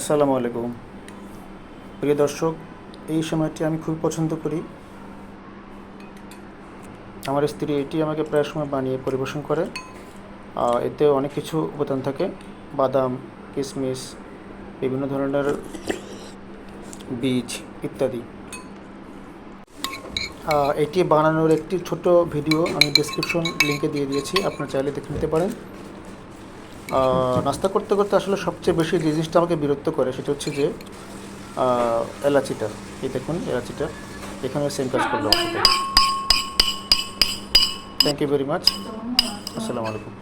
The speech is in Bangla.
আসসালামু আলাইকুম প্রিয় দর্শক। এই সময়টি আমি খুব পছন্দ করি। আমার স্ত্রী এটি আমাকে প্রায় সময় বানিয়ে পরিবেশন করে। এতে অনেক কিছু উপাদান থাকে, বাদাম, কিশমিশ, বিভিন্ন ধরনের বীজ ইত্যাদি। এটি বানানোর একটি ছোট ভিডিও আমি ডেসক্রিপশন লিঙ্কে দিয়ে দিয়েছি, আপনারা চাইলে দেখে নিতে পারেন। নাস্তা করতে করতে আসলে সবচেয়ে বেশি যে জিনিসটা আমাকে বিরক্ত করে সেটা হচ্ছে যে এলাচিটা। এই দেখুন এলাচিটা, এখানে সেম কাজ করলাম। Thank you very much. আসসালামু আলাইকুম।